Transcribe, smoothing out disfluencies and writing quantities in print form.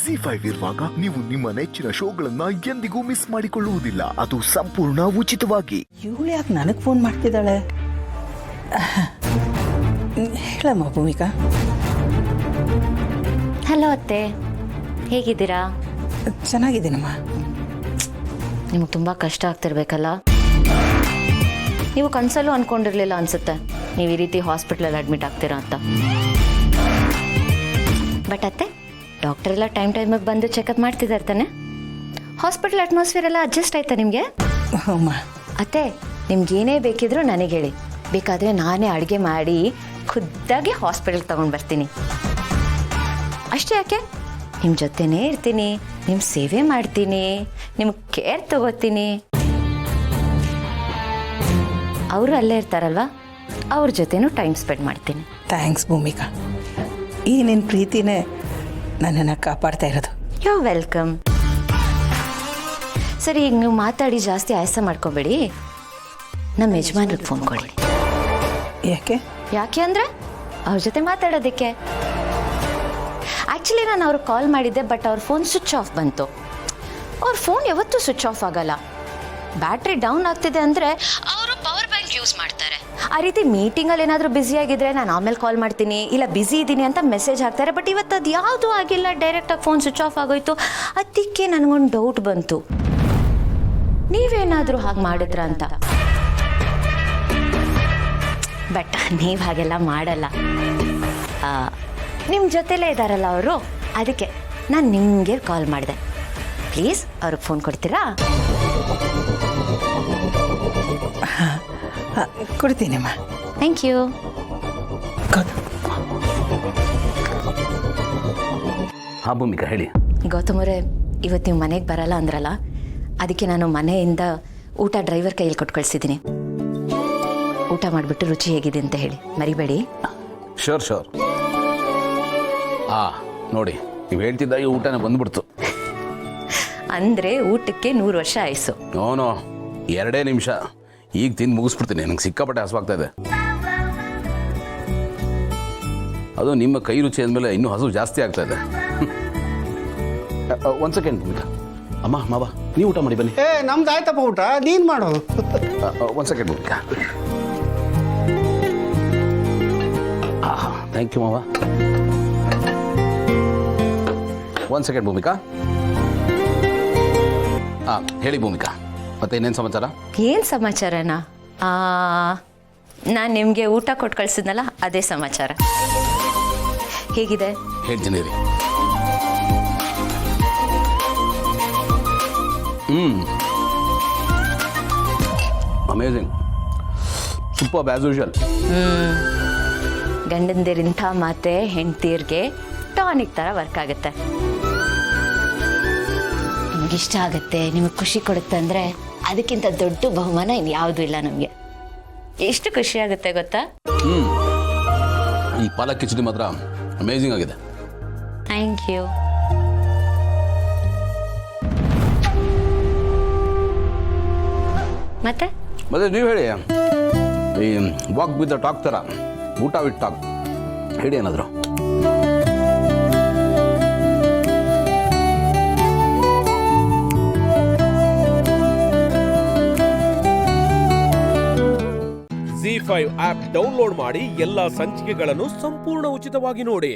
ZEE5 ಇರುವಾಗ ನೀವು ನಿಮ್ಮ ನೆಚ್ಚಿನ ಶೋಗಳನ್ನ ಎಂದಿಗೂ ಮಿಸ್ ಮಾಡಿಕೊಳ್ಳುವುದಿಲ್ಲ. ಅದು ಸಂಪೂರ್ಣ ಉಚಿತವಾಗಿ. ಇವಳು ಯಾಕೆ ನನಗೆ ಫೋನ್ ಮಾಡ್ತಿದ್ದಾಳೆ? ಹೇಳಮ್ಮ ಭೂಮಿಕಾ. ಹಲೋ ಅತ್ತೆ, ಹೇಗಿದ್ದೀರಾ? ಚೆನ್ನಾಗಿದ್ದೀನಮ್ಮ. ನಿಮಗೆ ತುಂಬ ಕಷ್ಟ ಆಗ್ತಿರ್ಬೇಕಲ್ಲ. ನೀವು ಕನಸಲ್ಲೂ ಅಂದ್ಕೊಂಡಿರಲಿಲ್ಲ ಅನಿಸುತ್ತೆ ನೀವು ಈ ರೀತಿ ಹಾಸ್ಪಿಟ್ಲಲ್ಲಿ ಅಡ್ಮಿಟ್ ಆಗ್ತೀರಾ ಅಂತ. ಬಟ್ ಅತ್ತೆ, ಡಾಕ್ಟರ್ ಎಲ್ಲ ಟೈಮಿಗೆ ಬಂದು ಚೆಕಪ್ ಮಾಡ್ತಿದ್ದಾರೆ ತಾನೆ? ಹಾಸ್ಪಿಟಲ್ ಅಟ್ಮಾಸ್ಫಿಯರ್ ಎಲ್ಲ ಅಡ್ಜಸ್ಟ್ ಆಯ್ತಾ ನಿಮಗೆ? ಅಮ್ಮ ಅತ್ತೆ, ನಿಮ್ಗೇನೇ ಬೇಕಿದ್ರೂ ನನಗೆ ಹೇಳಿ. ಬೇಕಾದರೆ ನಾನೇ ಅಡುಗೆ ಮಾಡಿ ಖುದ್ದಾಗಿ ಹಾಸ್ಪಿಟಲ್ಗೆ ತೊಗೊಂಡು ಬರ್ತೀನಿ. ಅಷ್ಟೇ ಯಾಕೆ, ನಿಮ್ಮ ಜೊತೆನೇ ಇರ್ತೀನಿ, ನಿಮ್ಮ ಸೇವೆ ಮಾಡ್ತೀನಿ, ನಿಮ್ಗೆ ಕೇರ್ ತಗೋತೀನಿ. ಅವರು ಅಲ್ಲೇ ಇರ್ತಾರಲ್ವ, ಅವ್ರ ಜೊತೆನೂ ಟೈಮ್ ಸ್ಪೆಂಡ್ ಮಾಡ್ತೀನಿ. ಥ್ಯಾಂಕ್ಸ್ ಭೂಮಿಕಾ. ಈ ನಿನ್ನ ಪ್ರೀತಿನೇ ನನ್ನನ್ನು ಕಾಪಾಡ್ತಾ ಇರೋದು. You welcome. ಸರಿ, ಈಗ ನೀವು ಮಾತಾಡಿ ಜಾಸ್ತಿ ಆಯಾಸ ಮಾಡ್ಕೋಬೇಡಿ. ನಮ್ಮ ಯಜಮಾನ್ರಿಗೆ ಫೋನ್ ಕೊಡಿ. ಯಾಕೆ ಅಂದರೆ ಅವ್ರ ಜೊತೆ ಮಾತಾಡೋದಕ್ಕೆ. ಆ್ಯಕ್ಚುಲಿ ನಾನು ಅವ್ರಿಗೆ ಕಾಲ್ ಮಾಡಿದ್ದೆ, ಬಟ್ ಅವ್ರ ಫೋನ್ ಸ್ವಿಚ್ ಆಫ್ ಬಂತು. ಅವ್ರ ಫೋನ್ ಯಾವತ್ತೂ ಸ್ವಿಚ್ ಆಫ್ ಆಗಲ್ಲ. ಬ್ಯಾಟ್ರಿ ಡೌನ್ ಆಗ್ತಿದೆ ಅಂದರೆ ಅವರು ಪವರ್ ಬ್ಯಾಂಕ್ ಯೂಸ್ ಮಾಡ್ತಾರೆ. ಆ ರೀತಿ ಮೀಟಿಂಗಲ್ಲಿ ಏನಾದರೂ ಬ್ಯುಸಿಯಾಗಿದ್ದರೆ ನಾನು ಆಮೇಲೆ ಕಾಲ್ ಮಾಡ್ತೀನಿ, ಇಲ್ಲ ಬ್ಯುಸಿ ಇದ್ದೀನಿ ಅಂತ ಮೆಸೇಜ್ ಹಾಕ್ತಾರೆ. ಬಟ್ ಇವತ್ತು ಅದು ಯಾವುದೂ ಆಗಿಲ್ಲ, ಡೈರೆಕ್ಟಾಗಿ ಫೋನ್ ಸ್ವಿಚ್ ಆಫ್ ಆಗೋಯ್ತು. ಅದಕ್ಕೆ ನನಗೊಂದು ಡೌಟ್ ಬಂತು, ನೀವೇನಾದರೂ ಹಾಗೆ ಮಾಡಿದ್ರ ಅಂತ. ಬಟ್ ನೀವು ಹಾಗೆಲ್ಲ ಮಾಡಲ್ಲ. ನಿಮ್ಮ ಜೊತೆಲೇ ಇದ್ದಾರಲ್ಲ ಅವರು, ಅದಕ್ಕೆ ನಾನು ನಿಮಗೆ ಕಾಲ್ ಮಾಡಿದೆ. ಪ್ಲೀಸ್ ಅವ್ರಿಗೆ ಫೋನ್ ಕೊಡ್ತೀರಾ? ಕೊಡ್ತೀನಮ್ಮ. Thank you. ಹಾಂ ಭೂಮಿಕಾ, ಹೇಳಿ. ಗೌತಮ್ ಅವರೇ, ಇವತ್ತು ನೀವು ಮನೆಗೆ ಬರಲ್ಲ ಅಂದ್ರಲ್ಲ, ಅದಕ್ಕೆ ನಾನು ಮನೆಯಿಂದ ಊಟ ಡ್ರೈವರ್ ಕೈಯಲ್ಲಿ ಕೊಟ್ಟು ಕಳಿಸಿದ್ದೀನಿ. ಊಟ ಮಾಡಿಬಿಟ್ಟು ರುಚಿ ಹೇಗಿದೆ ಅಂತ ಹೇಳಿ, ಮರಿಬೇಡಿ. ಶೋರ್. ನೋಡಿ, ನೀವು ಹೇಳ್ತಿದ್ದಾಗ ಊಟನೇ ಬಂದ್ಬಿಡ್ತು. ಅಂದರೆ ಊಟಕ್ಕೆ 100 ವರ್ಷ ಆಯಿಸು. ನೋ 2 ನಿಮಿಷ, ಈಗ ತಿಂದು ಮುಗಿಸ್ಬಿಡ್ತೀನಿ. ನಂಗೆ ಸಿಕ್ಕಾಪಟ್ಟೆ ಹಸುವಾಗ್ತಾ ಇದೆ. ಅದು ನಿಮ್ಮ ಕೈ ರುಚಿ ಅಂದಮೇಲೆ ಇನ್ನೂ ಹಸು ಜಾಸ್ತಿ ಆಗ್ತಾ ಇದೆ. ಒಂದು ಸೆಕೆಂಡ್ ಭೂಮಿಕಾ. ಅಮ್ಮ ಮಾವ, ನೀವು ಊಟ ಮಾಡಿ ಬನ್ನಿ. ನಮ್ದು ಆಯ್ತಪ್ಪ ಊಟ, ನೀನು ಮಾಡೋದು. ಒಂದು ಸೆಕೆಂಡ್ ಭೂಮಿಕಾ. ಥ್ಯಾಂಕ್ ಯು ಮಾವ. ಒಂದು ಸೆಕೆಂಡ್ ಭೂಮಿಕಾ. ಹೇಳಿ ಭೂಮಿಕಾ, ಮತ್ತೆ ಇನ್ನೇನು ಸಮಾಚಾರ? ಏನು ಸಮಾಚಾರನಾ? ನಾನು ನಿಮಗೆ ಊಟ ಕೊಟ್ಟು ಕಳಿಸಿದ್ನಲ್ಲ, ಅದೇ ಸಮಾಚಾರ. ಹೇಗಿದೆ ಹೇಳ್ತೀನಿ ರೀ. Amazing, super as usual. ಗಂಡಂದಿರಿಂಥ ಮಾತೆ ಹೆಂಡ್ತೀರ್ಗೆ ಟಾನಿಕ್ ಥರ ವರ್ಕ್ ಆಗುತ್ತೆ. ನಿಮ್ಗಿಷ್ಟ ಆಗುತ್ತೆ, ನಿಮಗೆ ಖುಷಿ ಕೊಡುತ್ತೆ ಅಂದರೆ ಅದಕ್ಕಿಂತ ದೊಡ್ಡ ಬಹುಮಾನ ಇನ್ನು ಯಾವುದೂ ಇಲ್ಲ ನಮಗೆ. ಎಷ್ಟು ಖುಷಿ ಆಗುತ್ತೆ ಗೊತ್ತಾ? ಈ ಪಾಲಕ್ ಕಿಚಡಿ ಮಾತ್ರ ಅಮೇಝಿಂಗ್ ಆಗಿದೆ. Thank you. ಮತ್ತೆ ನೀವು ಹೇಳಿ. ಈ ವಾಕ್ ವಿತ್ ದ ಟಾಕ್ ಥರ ಊಟ ವಿತ್ ಟಾಕ್ ಹೇಳಿ ಏನಾದರೂ. ZEE5 ಆಪ್ ಡೌನ್ಲೋಡ್ ಮಾಡಿ ಎಲ್ಲಾ ಸಂಚಿಕೆಗಳನ್ನು ಸಂಪೂರ್ಣ ಉಚಿತವಾಗಿ ನೋಡಿ.